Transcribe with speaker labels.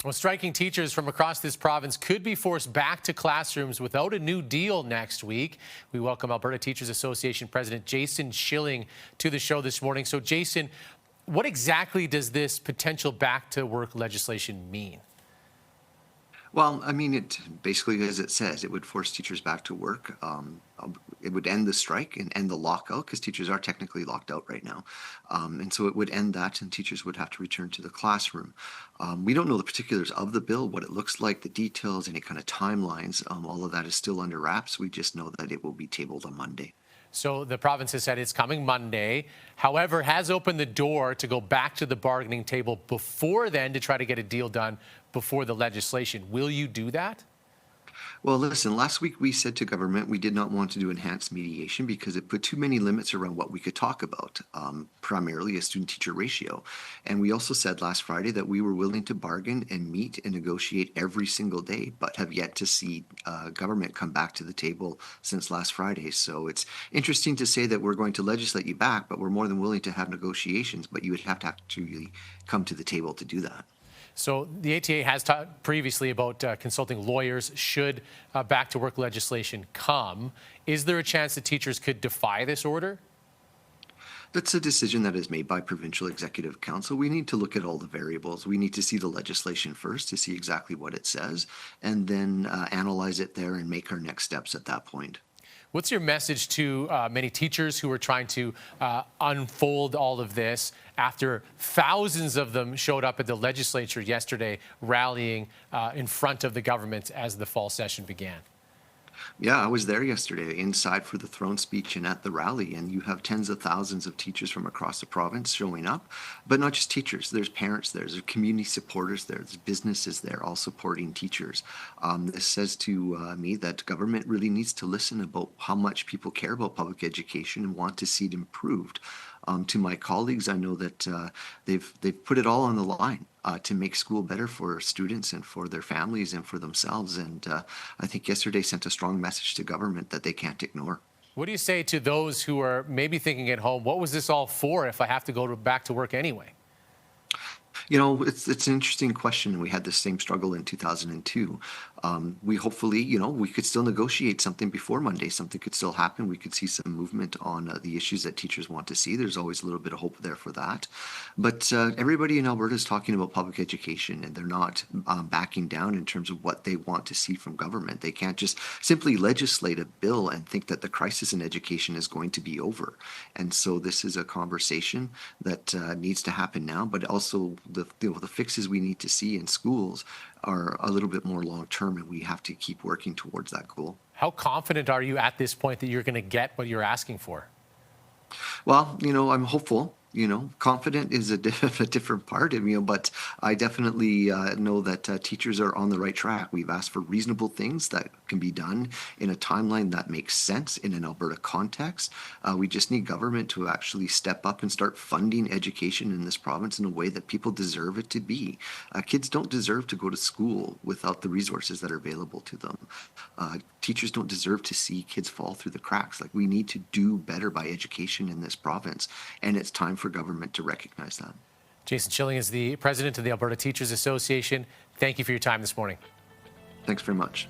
Speaker 1: Well, striking teachers from across this province could be forced back to classrooms without a new deal next week. We welcome Alberta Teachers Association President Jason Schilling to the show this morning. So, Jason, what exactly does this potential back to work legislation mean?
Speaker 2: Well, I mean, it basically, as it says, it would force teachers back to work. It would end the strike and end the lockout because teachers are technically locked out right now. And so it would end that and teachers would have to return to the classroom. We don't know the particulars of the bill, what it looks like, the details, any kind of timelines. All of that is still under wraps. We just know that it will be tabled on Monday.
Speaker 1: So the province has said it's coming Monday, however, has opened the door to go back to the bargaining table before then to try to get a deal done before the legislation. Will you do that?
Speaker 2: Well, listen, last week we said to government we did not want to do enhanced mediation because it put too many limits around what we could talk about, primarily a student-teacher ratio. And we also said last Friday that we were willing to bargain and meet and negotiate every single day, but have yet to see government come back to the table since last Friday. So it's interesting to say that we're going to legislate you back, but we're more than willing to have negotiations, but you would have to actually come to the table to do that.
Speaker 1: So the ATA has talked previously about consulting lawyers should back to work legislation come. Is there a chance that teachers could defy this order?
Speaker 2: That's a decision that is made by Provincial Executive Council. We need to look at all the variables. We need to see the legislation first to see exactly what it says, and then analyze it there and make our next steps at that point.
Speaker 1: What's your message to many teachers who are trying to unfold all of this after thousands of them showed up at the legislature yesterday rallying in front of the government as the fall session began?
Speaker 2: Yeah, I was there yesterday inside for the throne speech and at the rally, and you have tens of thousands of teachers from across the province showing up, but not just teachers. There's parents there, there's community supporters there, there's businesses there all supporting teachers. This says to me that government really needs to listen about how much people care about public education and want to see it improved. To my colleagues, I know that they've put it all on the line to make school better for students and for their families and for themselves. And I think yesterday sent a strong message to government that they can't ignore.
Speaker 1: What do you say to those who are maybe thinking at home, what was this all for if I have to go back to work anyway?
Speaker 2: You know, it's an interesting question. We had the same struggle in 2002. We hopefully, we could still negotiate something before Monday. Something could still happen. We could see some movement on the issues that teachers want to see. There's always a little bit of hope there for that. But everybody in Alberta is talking about public education, and they're not backing down in terms of what they want to see from government. They can't just simply legislate a bill and think that the crisis in education is going to be over. And so this is a conversation that needs to happen now, but also the fixes we need to see in schools are a little bit more long term, and we have to keep working towards that goal.
Speaker 1: How confident are you at this point that you're going to get what you're asking for?
Speaker 2: Well, I'm hopeful. Confident is a different part of me, but I definitely know that teachers are on the right track. We've asked for reasonable things that can be done in a timeline that makes sense in an Alberta context. We just need government to actually step up and start funding education in this province in a way that people deserve it to be. Kids don't deserve to go to school without the resources that are available to them. Teachers don't deserve to see kids fall through the cracks. Like, we need to do better by education in this province, and it's time for government to recognize that.
Speaker 1: Jason Schilling is the president of the Alberta Teachers Association. Thank you for your time this morning.
Speaker 2: Thanks very much.